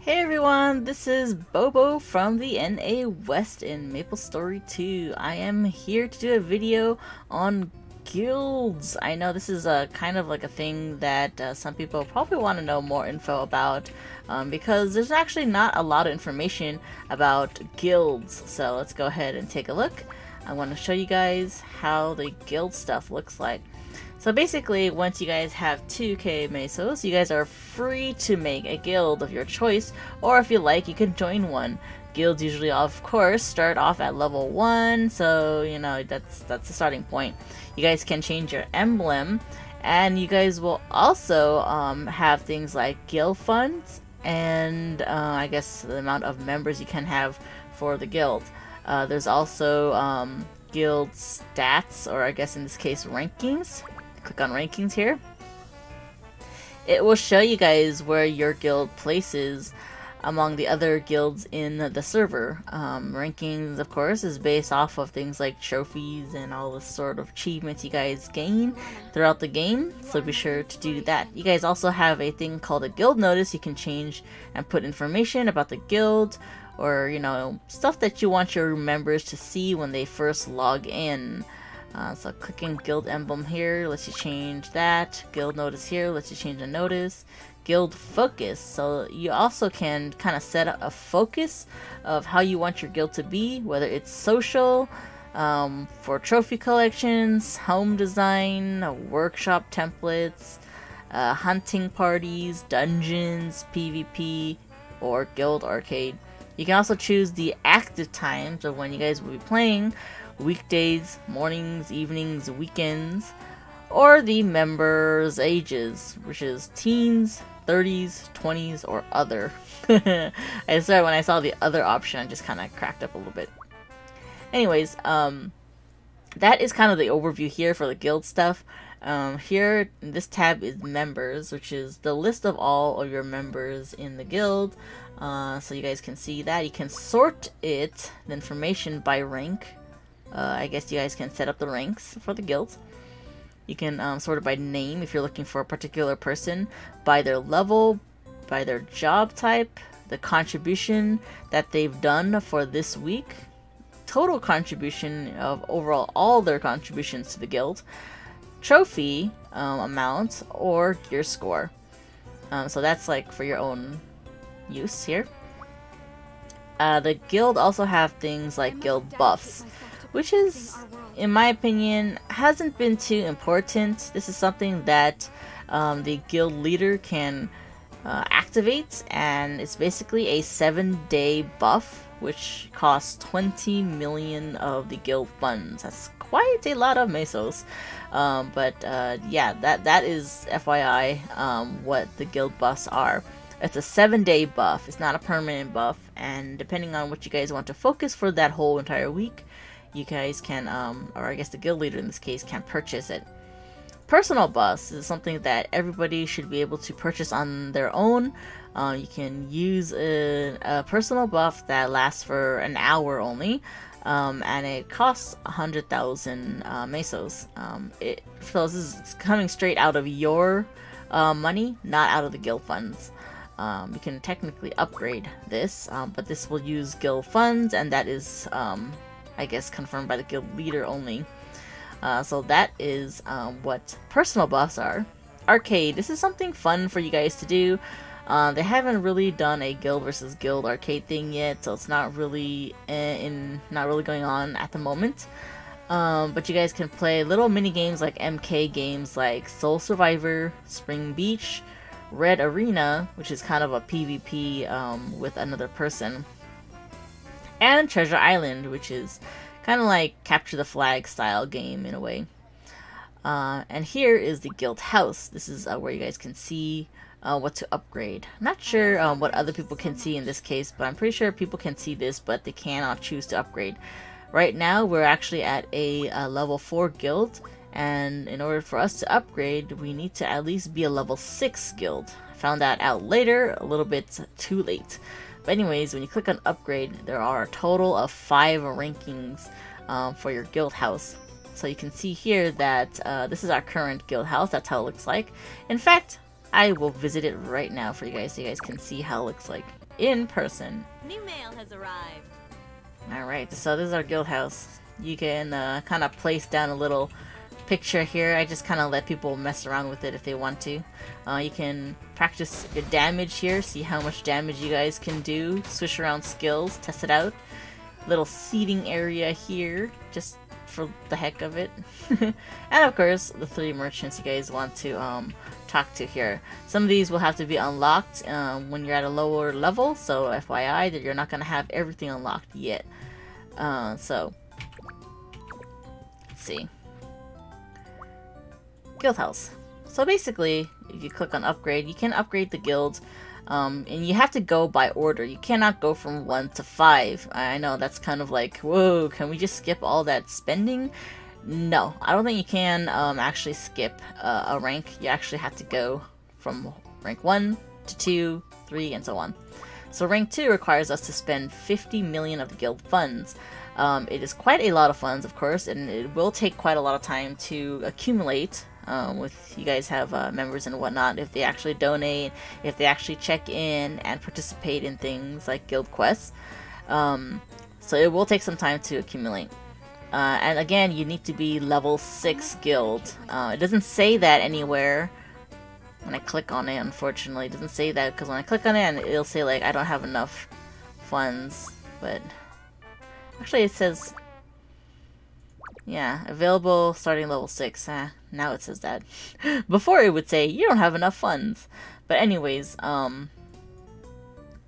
Hey everyone, this is Bobo from the NA West in MapleStory 2. I am here to do a video on guilds. I know this is a kind of like a thing that some people probably want to know more info about because there's actually not a lot of information about guilds. So let's go ahead and take a look. I want to show you guys how the guild stuff looks like. So basically, once you guys have 2k mesos, you guys are free to make a guild of your choice, or if you like, you can join one. Guilds usually, of course, start off at level 1, so you know that's the starting point. You guys can change your emblem, and you guys will also have things like guild funds, and I guess the amount of members you can have for the guild. There's also guild stats, or I guess in this case rankings. Click on rankings here. It will show you guys where your guild places among the other guilds in the server. Rankings, of course, is based off of things like trophies and all the sort of achievements you guys gain throughout the game, so be sure to do that. You guys also have a thing called a guild notice. You can change and put information about the guild, or you know, stuff that you want your members to see when they first log in. So clicking guild emblem here lets you change that. Guild notice here lets you change the notice. Guild focus, so you also can kind of set up a focus of how you want your guild to be, whether it's social, for trophy collections, home design, workshop templates, hunting parties, dungeons, PvP, or guild arcade. You can also choose the active times of when you guys will be playing: weekdays, mornings, evenings, weekends, or the members' ages, which is teens, 30s, 20s, or other. I swear when I saw the other option, I just kind of cracked up a little bit. Anyways, that is kind of the overview here for the guild stuff. Here, this tab is members, which is the list of all of your members in the guild. So you guys can see that. You can sort the information by rank. I guess you guys can set up the ranks for the guilds. You can sort it by name if you're looking for a particular person, by their level, by their job type, the contribution that they've done for this week, total contribution of overall all their contributions to the guild, trophy amount, or gear score. So that's like for your own use here. The guild also have things like guild buffs, which is, in my opinion, hasn't been too important. This is something that the guild leader can activate, and it's basically a 7-day buff, which costs 20 million of the guild funds. That's quite a lot of mesos. Yeah, that is FYI what the guild buffs are. It's a 7-day buff. It's not a permanent buff, and depending on what you guys want to focus for that whole entire week, you guys can, or I guess the guild leader in this case, can purchase it. Personal buffs is something that everybody should be able to purchase on their own. You can use a personal buff that lasts for an hour only, and it costs 100,000 mesos. So this is coming straight out of your money, not out of the guild funds. You can technically upgrade this, but this will use guild funds, and that is I guess confirmed by the guild leader only. So that is what personal buffs are. Arcade. This is something fun for you guys to do. They haven't really done a guild versus guild arcade thing yet, so it's not really not really going on at the moment. But you guys can play little mini games like MK games like Soul Survivor, Spring Beach, Red Arena, which is kind of a PvP with another person, and Treasure Island, which is kind of like capture the flag style game in a way. And here is the Gilt House. This is where you guys can see what to upgrade. I'm not sure what other people can see in this case, but I'm pretty sure people can see this, but they cannot choose to upgrade. Right now we're actually at a level 4 guild, and in order for us to upgrade, we need to at least be a level 6 guild. I found that out later, a little bit too late. But anyways, when you click on upgrade, there are a total of 5 rankings for your guild house. So you can see here that this is our current guild house. That's how it looks like. In fact, I will visit it right now for you guys so you guys can see how it looks like in person. New mail has arrived. Alright, so this is our guild house. You can kind of place down a little picture here. I just kind of let people mess around with it if they want to. You can practice your damage here, see how much damage you guys can do, switch around skills, test it out. Little seating area here, just for the heck of it. And of course, the 3 merchants you guys want to talk to here. Some of these will have to be unlocked when you're at a lower level, so FYI that you're not going to have everything unlocked yet. So, let's see. Gilt House. So basically, if you click on upgrade, you can upgrade the guild, and you have to go by order. You cannot go from 1 to 5. I know that's kind of like, whoa, can we just skip all that spending? No, I don't think you can actually skip a rank. You actually have to go from rank 1 to 2, 3, and so on. So rank 2 requires us to spend 50 million of the guild funds. It is quite a lot of funds, of course, and it will take quite a lot of time to accumulate. With you guys have members and whatnot, if they actually donate, if they actually check in and participate in things like guild quests. So it will take some time to accumulate. And again, you need to be level 6 guild. It doesn't say that anywhere when I click on it, unfortunately. It doesn't say that, because when I click on it, it'll say like I don't have enough funds. But actually it says, yeah, available starting level 6. Now it says that. Before it would say you don't have enough funds. But anyways,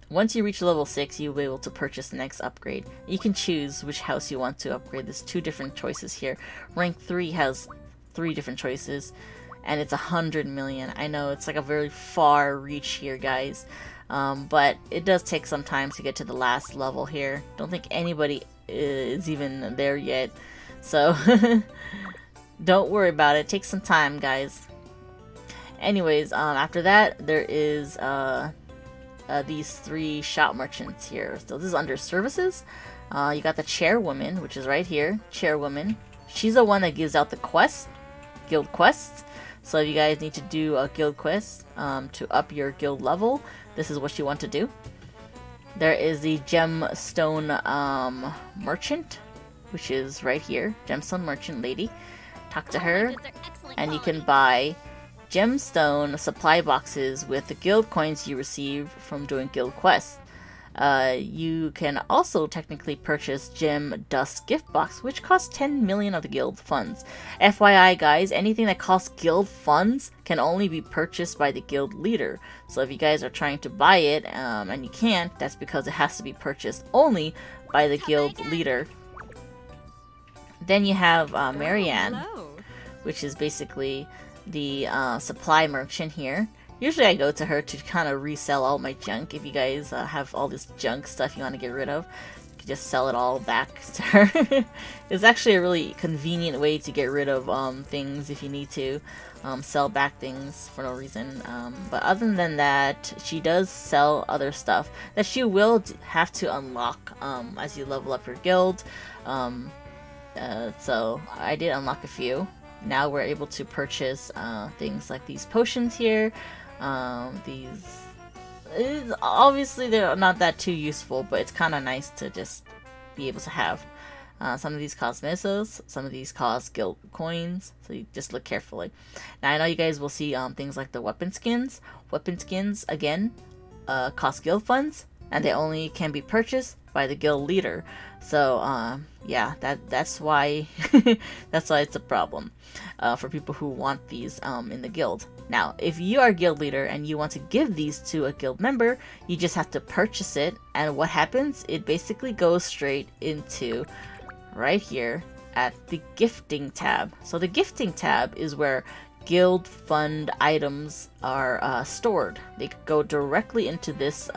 once you reach level 6, you'll be able to purchase the next upgrade. You can choose which house you want to upgrade. There's 2 different choices here. Rank 3 has 3 different choices, and it's 100 million. I know it's like a very far reach here, guys. But it does take some time to get to the last level here. Don't think anybody is even there yet. So, don't worry about it. Take some time, guys. Anyways, after that, there is these 3 shop merchants here. So this is under services. You got the Chairwoman, which is right here. Chairwoman. She's the one that gives out the quest, guild quests. So if you guys need to do a guild quest to up your guild level, this is what you want to do. There is the Gemstone Merchant, which is right here. Gemstone Merchant lady. Talk to her, and you can buy gemstone supply boxes with the guild coins you receive from doing guild quests. You can also technically purchase gem dust gift box, which costs 10 million of the guild funds. FYI, guys, anything that costs guild funds can only be purchased by the guild leader. So if you guys are trying to buy it and you can't, that's because it has to be purchased only by the guild leader. Then you have Maryann, which is basically the supply merchant here. Usually I go to her to kind of resell all my junk. If you guys have all this junk stuff you want to get rid of, you can just sell it all back to her. It's actually a really convenient way to get rid of things if you need to sell back things for no reason. But other than that, she does sell other stuff that she will have to unlock as you level up your guild. So I did unlock a few. Now we're able to purchase things like these potions here. Obviously they're not that too useful, but it's kind of nice to just be able to have. Some of these cost mesos, some of these cost guild coins, so you just look carefully. Now I know you guys will see things like the weapon skins. Weapon skins, again, cost guild funds, and they only can be purchased by the guild leader. So yeah, that's why that's why it's a problem for people who want these in the guild. Now, if you are a guild leader and you want to give these to a guild member, you just have to purchase it, and what happens? It basically goes straight into right here at the gifting tab. So the gifting tab is where guild fund items are stored. They go directly into this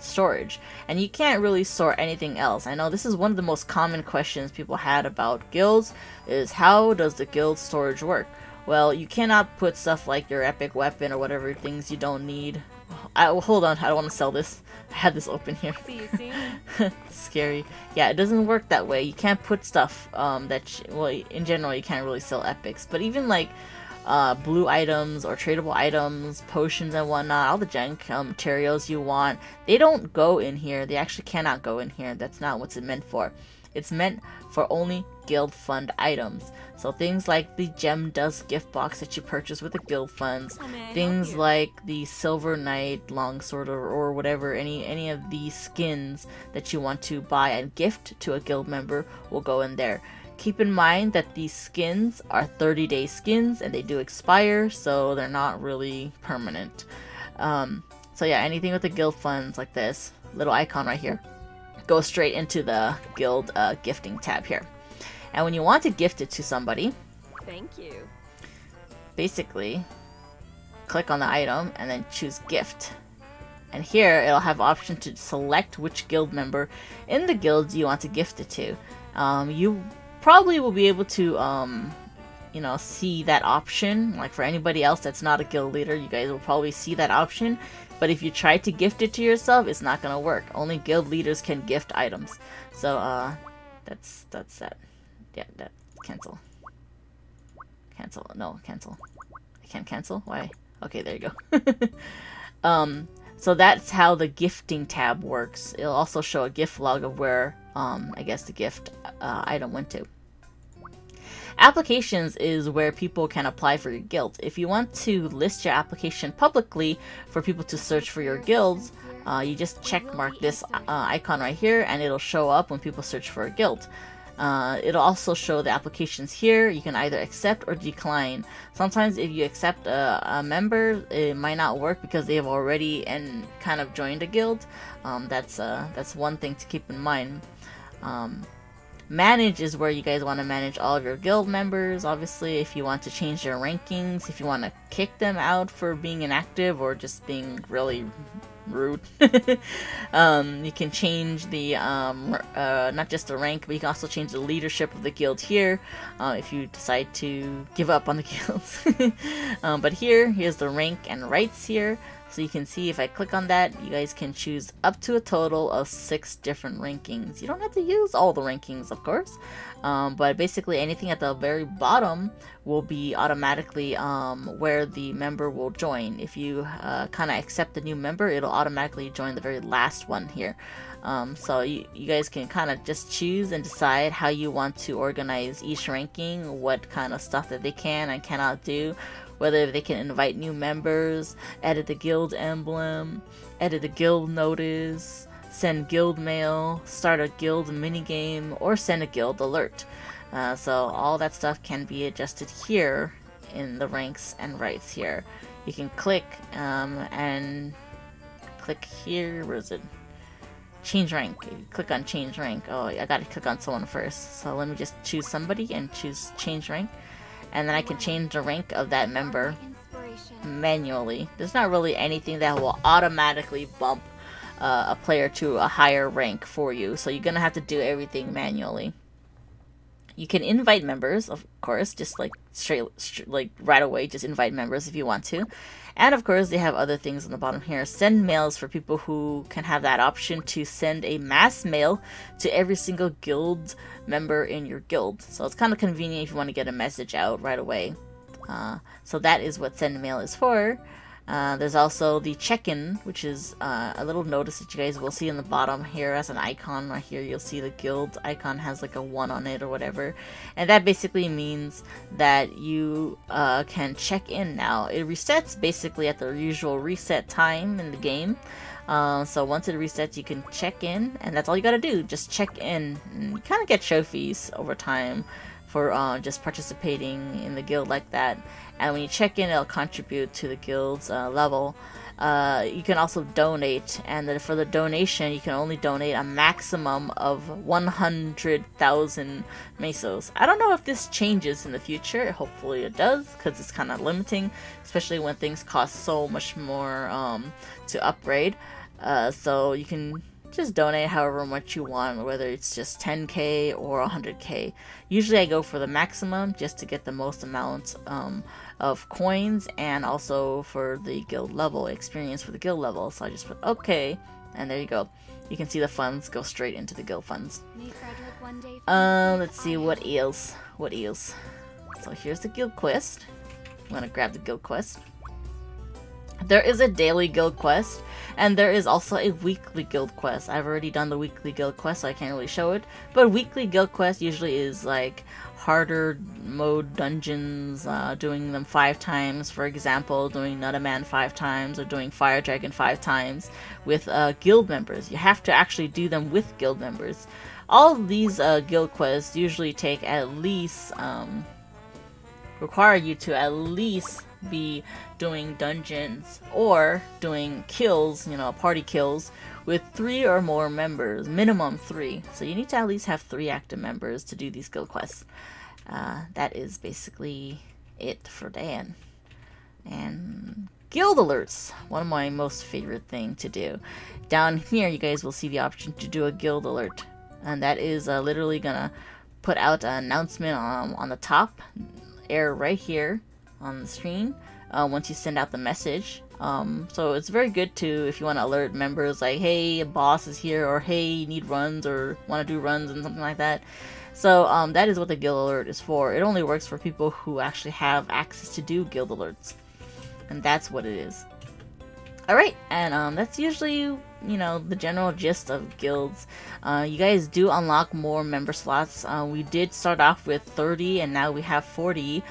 storage, and you can't really store anything else. I know this is one of the most common questions people had about guilds, is how does the guild storage work? Well, you cannot put stuff like your epic weapon or whatever things you don't need. Hold on, I don't want to sell this. I had this open here. See you soon. Scary. Yeah, it doesn't work that way. You can't put stuff well, in general, you can't really sell epics. But even like blue items or tradable items, potions and whatnot, all the junk materials you want, they don't go in here. They actually cannot go in here. That's not what's it meant for. It's meant for only guild fund items. So things like the Gem Dust gift box that you purchase with the guild funds, things like the Silver Knight longsword or whatever, any of these skins that you want to buy and gift to a guild member will go in there. Keep in mind that these skins are 30-day skins and they do expire, so they're not really permanent. So yeah, anything with the guild funds like this little icon right here, go straight into the guild gifting tab here. And when you want to gift it to somebody, thank you. Basically, click on the item and then choose gift. And here it'll have option to select which guild member in the guild you want to gift it to. You probably will be able to you know, see that option. Like for anybody else that's not a guild leader, you guys will probably see that option. But if you try to gift it to yourself, it's not gonna work. Only guild leaders can gift items. So that's that. Yeah, that cancel. Cancel. No, cancel. I can't cancel? Why? Okay, there you go. So that's how the gifting tab works. It'll also show a gift log of where I guess the gift item went to. Applications is where people can apply for your guild. If you want to list your application publicly for people to search for your guilds, you just check mark this icon right here and it'll show up when people search for a guild. It'll also show the applications here. You can either accept or decline. Sometimes if you accept a member, it might not work because they have already kind of joined a guild. That's one thing to keep in mind. Manage is where you guys want to manage all of your guild members. Obviously, if you want to change their rankings, if you want to kick them out for being inactive or just being really rude, you can change the not just the rank, but you can also change the leadership of the guild here if you decide to give up on the guild. But here's the rank and rights here. So you can see if I click on that, you guys can choose up to a total of 6 different rankings. You don't have to use all the rankings, of course, but basically anything at the very bottom will be automatically where the member will join. If you kind of accept a new member, it'll automatically join the very last one here. So you guys can kind of just choose and decide how you want to organize each ranking, what kind of stuff that they can and cannot do. Whether they can invite new members, edit the guild emblem, edit the guild notice, send guild mail, start a guild minigame, or send a guild alert. So all that stuff can be adjusted here in the ranks and rights here. You can click and click here. Where is it? Change rank. You click on change rank. Oh, I gotta click on someone first. So let me just choose somebody and choose change rank. And then I can change the rank of that member manually. There's not really anything that will automatically bump a player to a higher rank for you, so you're gonna have to do everything manually. You can invite members, of course, just like like right away, just invite members if you want to. And of course, they have other things on the bottom here. Send mails for people who can have that option to send a mass mail to every single guild member in your guild. So it's kind of convenient if you want to get a message out right away. So that is what send mail is for. There's also the check-in, which is a little notice that you guys will see in the bottom here as an icon right here. You'll see the guild icon has like a 1 on it or whatever. And that basically means that you can check in now. It resets basically at the usual reset time in the game. So once it resets, you can check in, and that's all you gotta do. Just check in. And you kind of get trophies over time for just participating in the guild like that. And when you check in, it'll contribute to the guild's level. You can also donate, and then for the donation, you can only donate a maximum of 100,000 mesos. I don't know if this changes in the future. Hopefully it does, because it's kind of limiting, especially when things cost so much more to upgrade. So you can just donate however much you want, whether it's just 10k or 100k. Usually I go for the maximum just to get the most amount of coins, and also for the guild level experience for the guild level. So I just put okay, and there you go. You can see the funds go straight into the guild funds. Let's see what else. So here's the guild quest. I'm gonna grab the guild quest. There is a daily guild quest, and there is also a weekly guild quest. I've already done the weekly guild quest, so I can't really show it. But weekly guild quest usually is like harder mode dungeons, doing them 5 times, for example, doing Nutaman 5 times, or doing Fire Dragon 5 times with guild members. You have to actually do them with guild members. All of these guild quests usually take at least, require you to at least be doing dungeons or doing kills, you know, party kills with 3 or more members, minimum 3. So you need to at least have 3 active members to do these guild quests. That is basically it for Dan. And guild alerts, one of my most favorite thing to do. Down here you guys will see the option to do a guild alert, and that is literally gonna put out an announcement on the top area right here on the screen once you send out the message. So it's very good to, if you want to alert members like, hey, a boss is here, or hey, you need runs, or want to do runs and something like that. So that is what the guild alert is for. It only works for people who actually have access to do guild alerts, and that's what it is. Alright, and that's usually, you know, the general gist of guilds. You guys do unlock more member slots. We did start off with 30 and now we have 40,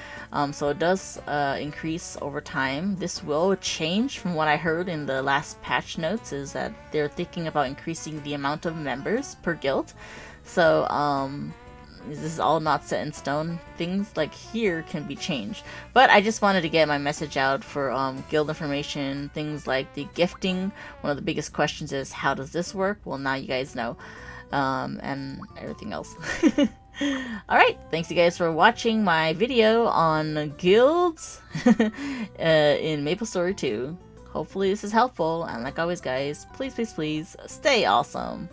so it does increase over time. This will change from what I heard in the last patch notes, is that they're thinking about increasing the amount of members per guild. So this is all not set in stone. Things like here can be changed, but I just wanted to get my message out for guild information. Things like the gifting, one of the biggest questions is, how does this work? Well, now you guys know, and everything else. Alright, thanks you guys for watching my video on guilds in MapleStory 2. Hopefully this is helpful, and like always guys, please, please, please stay awesome.